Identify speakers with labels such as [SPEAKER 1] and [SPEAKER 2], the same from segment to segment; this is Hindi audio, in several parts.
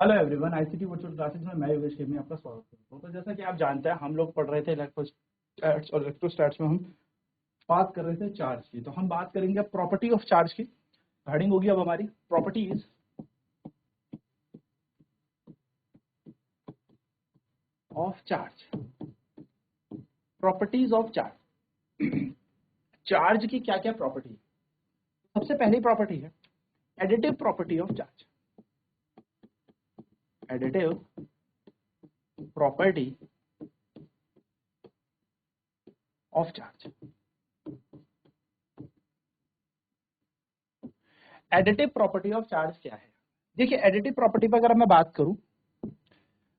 [SPEAKER 1] Hello everyone, ICT virtual classes में मैं योगेश खेमनी आपका स्वागत करता हूं। तो जैसा कि आप जानते हैं, हम लोग पढ़ रहे थे इलेक्ट्रोस्टैट्स और इलेक्ट्रोस्टैट्स में हम बात कर रहे थे चार्ज की। तो हम बात करेंगे प्रॉपर्टी ऑफ चार्ज की। हेडिंग होगी अब हमारी properties of charge. Properties of charge. Charge की क्या क्या प्रॉपर्टी है? सबसे पहली प्रॉपर्टी है additive property of charge. Additive property of charge. Additive property of charge क्या है? देखिए, एडिटिव प्रॉपर्टी पर अगर मैं बात करूं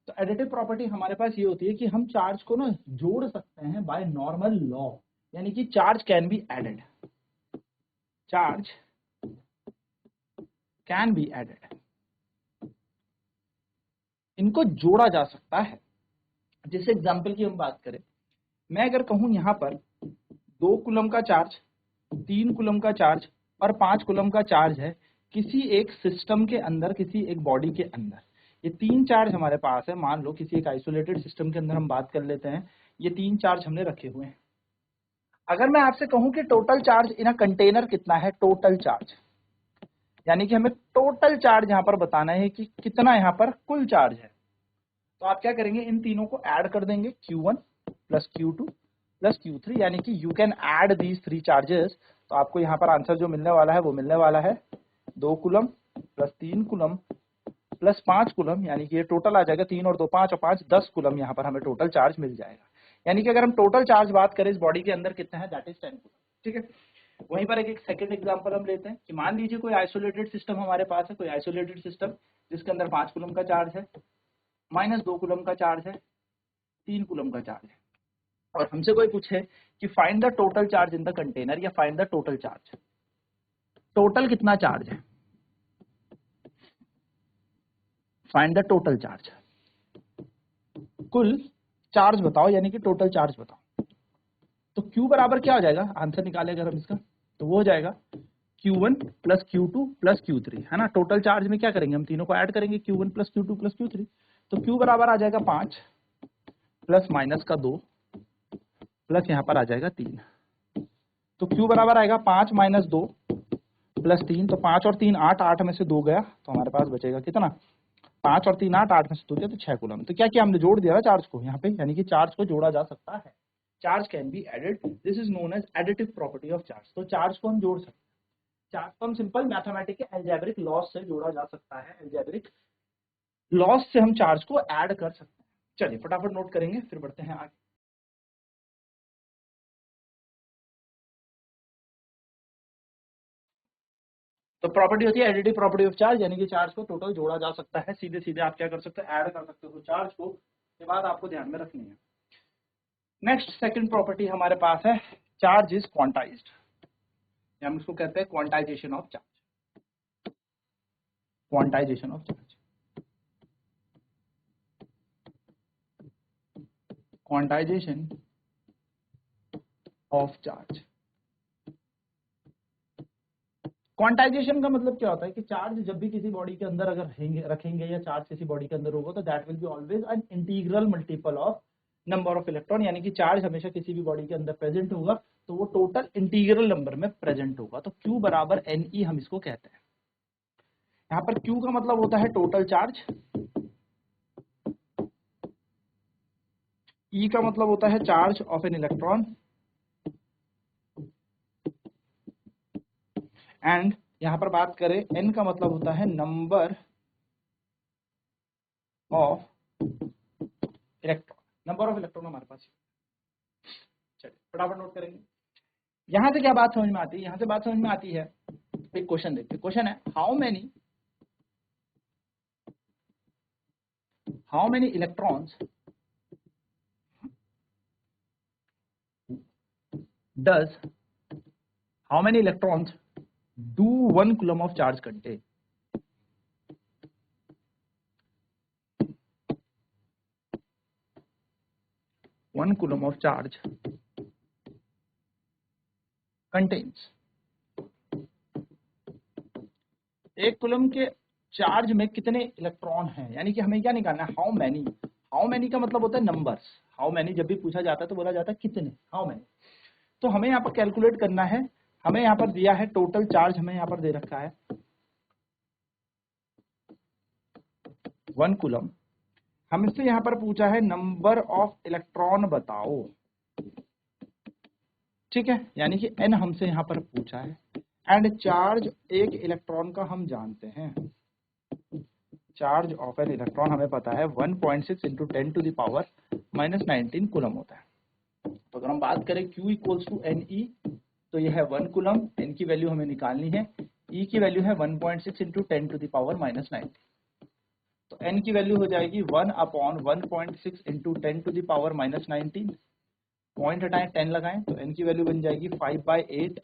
[SPEAKER 1] तो एडिटिव प्रॉपर्टी हमारे पास ये होती है कि हम चार्ज को ना जोड़ सकते हैं बाय नॉर्मल लॉ, यानी कि charge can be added. Charge can be added, इनको जोड़ा जा सकता है। जैसे एग्जांपल की हम बात करें, मैं अगर कहूं यहां पर 2 कूलम का चार्ज, 3 कूलम का चार्ज और 5 कूलम का चार्ज है किसी एक सिस्टम के अंदर, किसी एक बॉडी के अंदर। ये 3 चार्ज हमारे पास है। मान लो किसी एक आइसोलेटेड सिस्टम के अंदर हम बात कर लेते हैं, ये 3 चार्ज हमने रखे हुए हैं। अगर मैं आपसे कहूं कि total charge in a container कितना है, टोटल चार्ज, यानी कि हमें टोटल चार्ज यहां पर बताना है कि कितना यहां पर कुल चार्ज है, तो आप क्या करेंगे, इन तीनों को ऐड कर देंगे, Q1 plus Q2 plus Q3, यानी कि you can add these 3 charges. तो आपको यहां पर आंसर जो मिलने वाला है वो मिलने वाला है 2 coulomb plus 3 coulomb plus 5 coulomb, यानी कि ये टोटल आ जाएगा 3 और 2 5 और 5 10 कूलम। यहां पर हमें टोटल चार्ज मिल जाएगा। यानी कि अगर हम टोटल चार्ज बात करें इस बॉडी के अंदर कितना है, दैट इज 10 कूलम। ठीक है। वहीं पर एक सेकंड एग्जांपल हम लेते हैं कि मान लीजिए कोई आइसोलेटेड सिस्टम हमारे पास है, कोई आइसोलेटेड सिस्टम जिसके अंदर 5 कूलम का चार्ज है, माइनस 2 कूलम का चार्ज है, 3 कूलम का चार्ज है, और हमसे कोई पूछे कि find the total charge in the container या find the total charge, total कितना चार्ज है, फाइंड द टोटल चार्ज, कुल चार्ज बताओ, यानी कि टोटल चार्ज बताओ। तो Q बराबर क्या हो जाएगा, आंसर निकाले अगर हम इसका, तो वो हो जाएगा Q1 plus Q2 plus Q3, है ना। टोटल चार्ज में क्या करेंगे, हम तीनों को ऐड करेंगे, Q1 plus Q2 plus Q3। तो Q बराबर आ जाएगा 5 प्लस माइनस का 2 प्लस यहाँ पर आ जाएगा 3। तो Q बराबर आएगा 5 माइनस 2 प्लस 3, तो 5 और 3 8, 8 में से 2 गया, तो हमारे पास बचेगा कितना, 5 और 3 8, 8 में से 2 गया, तो 6 कूलम। तो क्या किया हमने, जोड़ दिया ना चार्ज को यहाँ पे, यानी कि चार्ज को जोड़ा जा सकता है। Charge can be added, this is known as additive property of charge. तो चार्ज को हम जोड़ सकते हैं। चार्ज को हम सिंपल मैथमेटिकल एल्जेब्रिक लॉस से जोड़ा जा सकता है। एल्जेब्रिक लॉस से हम चार्ज को ऐड कर सकते हैं। चलिए फटाफट नोट करेंगे, फिर बढ़ते हैं आगे। तो प्रॉपर्टी होती है एडिटिव प्रॉपर्टी ऑफ चार्ज, यानी कि चार्ज को टोटल जोड़ा जा सकता है। सीधे सीधे आप क्या कर सकते हैं, ऐड कर सकते हो चार्ज को। ये बात आपको ध्यान में रखनी है। नेक्स्ट सेकंड प्रॉपर्टी हमारे पास है चार्ज इज क्वांटाइज्ड, हम इसको कहते हैं quantization of charge. Quantization of charge, quantization of charge. Quantization का मतलब क्या होता है कि चार्ज जब भी किसी बॉडी के अंदर अगर रखेंगे या चार्ज किसी बॉडी के अंदर होगा, तो that will be always an integral multiple of number of electron, यानी कि चार्ज हमेशा किसी भी बॉडी के अंदर प्रेजेंट होगा तो वो टोटल इंटीग्रल नंबर में प्रेजेंट होगा। तो Q बराबर NE हम इसको कहते हैं। यहाँ पर Q का मतलब होता है टोटल चार्ज, E का मतलब होता है charge of N electron, and यहां पर बात करें N का मतलब होता है number of electron. Number of electron हमारे पास। चलिए फटाफट नोट करेंगे। यहां से क्या बात समझ में आती है, यहां से बात समझ में आती है, एक क्वेश्चन देखते हैं। क्वेश्चन है how many electrons does how many electrons do 1 coulomb of charge contain? 1 coulomb of charge contains, 1 coulomb के चार्ज में कितने इलेक्ट्रॉन हैं, यानी कि हमें क्या निकालना है, हाउ मैनी। हाउ मैनी का मतलब होता है नंबर्स। हाउ मैनी जब भी पूछा जाता है तो बोला जाता है कितने, हाउ मैनी। तो हमें यहाँ पर कैलकुलेट करना है। हमें यहाँ पर दिया है टोटल चार्ज, हमें यहाँ पर दे रखा है 1 कूलम। हमसे यहाँ पर पूछा है नंबर ऑफ इलेक्ट्रॉन बताओ, ठीक है, यानी कि n हमसे यहाँ पर पूछा है। एंड चार्ज एक इलेक्ट्रॉन का हम जानते हैं, चार्ज ऑफ एन इलेक्ट्रॉन हमें पता है 1.6 into 10 to the power -19 coulomb होता है। तो अगर हम बात करें Q equals to n e, तो यह है 1 कूलम, n की वैल्यू हमें निकालनी है, E की वैल्यू है 1.6 इंटू 10 टू द पावर -19। तो n की वैल्यू हो जाएगी 1 upon 1.6 into 10 to the power -19। Point हटाएं, 10 लगाएं, तो n की वैल्यू बन जाएगी 5/8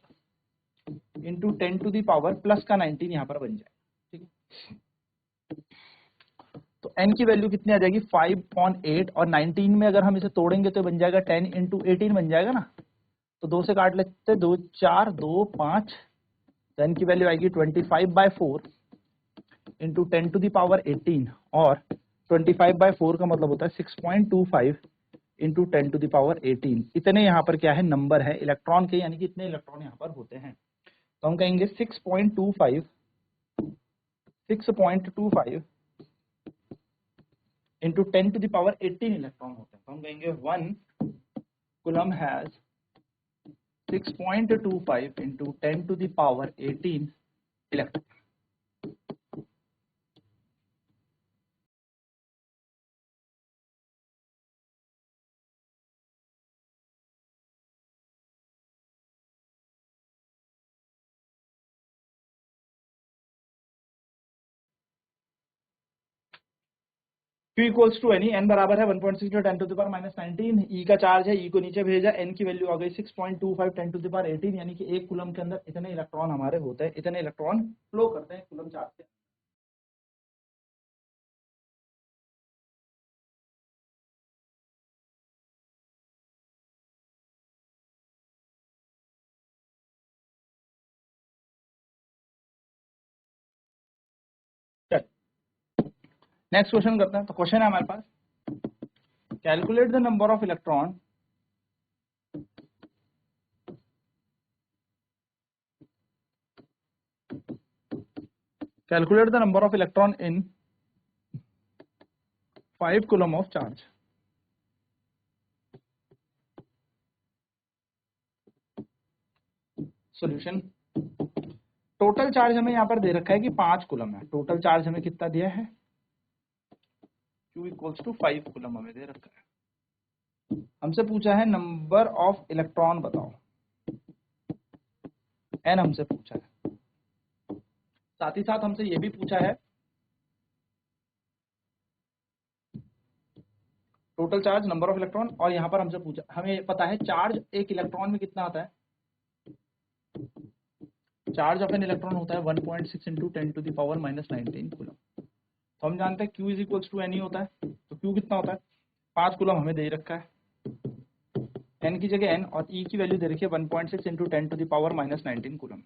[SPEAKER 1] into 10 to the power plus का 19 यहाँ पर बन जाएगा, ठीक है। तो n की वैल्यू कितनी आ जाएगी 5/8, और 19 में अगर हम इसे तोड़ेंगे तो बन जाएगा 10 इंटू 18 बन जाएगा ना। तो 2 से काट लेते, 2 4 2 5, तो n की वैल्यू आएगी 25/4 इंटू 10 टू द पावर 18, और 25/4 का मतलब होता है 6.25 इंटू 10 टू द पावर 18। इतने यहाँ पर क्या है, नंबर है इलेक्ट्रॉन के, यानी कि इतने इलेक्ट्रॉन यहाँ पर होते हैं। तो हम कहेंगे 6.25 into 10 to the power 18 electron होते हैं। तो हम कहेंगे 1 coulomb has 6.25 into 10 to the power 18 electron. Q equals to n e, n बराबर है 1.6 into 10 to the power -19। E का चार्ज है, E को नीचे भेजा, n की वैल्यू आ गई 6.25 10 टू द पावर 18, यानी कि एक कूलम के अंदर इतने इलेक्ट्रॉन हमारे होते हैं, इतने इलेक्ट्रॉन फ्लो करते हैं कूलम चार्ज से। नेक्स्ट क्वेश्चन करते हैं। तो क्वेश्चन है हमारे पास, calculate the number of electron calculate the number of electron in 5 coulomb of charge. Solution, total charge हमें यहाँ पर दे रखा है कि 5 कूलम है। टोटल चार्ज हमें कितना दिया है, Q इक्वल्स टू 5 कूलम हमें दे रखा है। हमसे पूछा है नंबर ऑफ इलेक्ट्रॉन बताओ, n हमसे पूछा है। साथ ही साथ हमसे ये भी पूछा है total charge, number of electron, और यहाँ पर हमसे पूछा, हमें पता है चार्ज एक इलेक्ट्रॉन में कितना आता है, चार्ज ऑफ एन इलेक्ट्रॉन होता है 1.6 into 10 to the power -19 coulomb. तो हम जानते हैं Q is equals to N ही होता है। तो Q कितना होता है, 5 कूलम हमें दे रखा है, n की जगह n, और E की वैल्यू दे रखी है 1.6 into 10 to the power -19 coulomb.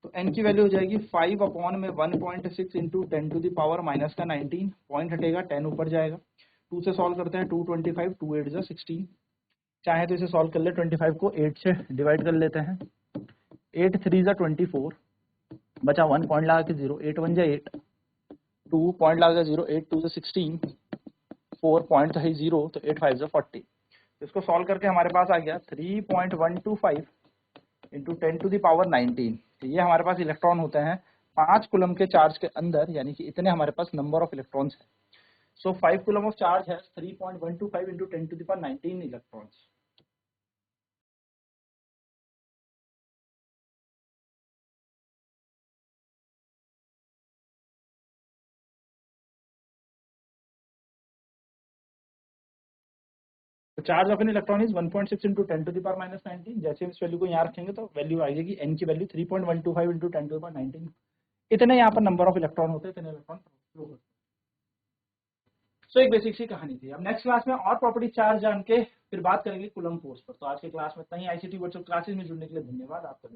[SPEAKER 1] तो n की वैल्यू हो जाएगी 5 अपॉन में 1.6 into 10 to the power minus का 19, पॉइंट हटेगा, 10 ऊपर जाएगा। 2 से सॉल्व करते हैं, 225, 2 8 जा 16। चाहे तो इसे सॉल्व कर ले, 25 को 8 से डिवाइड कर लेते हैं, 8 3 जा 24, बचा 1 पॉइंट लगा के 0, 8 1 जा 8, 2 पॉइंट लगा के 0, 8 2 जा 16, 4 पॉइंट है 0, तो 8 5 जा 40। इसको सॉल्व करके हमारे पास आ गया 3.125 इंटू 10 टू द पावर 19। तो ये हमारे पास इलेक्ट्रॉन होते हैं 5 कूलम के चार्ज के अंदर, यानी कि इतने हमारे पास नंबर ऑफ इलेक्ट्रॉन्स है। सो 5 कूलम ऑफ चार्ज है 3.125 into 10 to the power 19 electrons. तो charge of N electron is 1.6 into 10 to the power -19। जैसे इस वैल्यू को यहाँ रखेंगे तो वैल्यू आ जाएगी, n की value 3.125 into 10 to the power 19। इतने यहाँ पर नंबर ऑफ इलेक्ट्रॉन होते हैं, इतने इलेक्ट्रॉन फ्लो होते हैं। सो एक बेसिक सी कहानी थी। अब नेक्स्ट क्लास में और प्रॉपर्टी चार्ज जान के फिर बात करेंगे कूलम फोर्स पर। तो आज के क्लास में इतना ही। आईसीटी वर्चुअल क्लासेस में जुड़ने के लिए धन्यवाद आपका।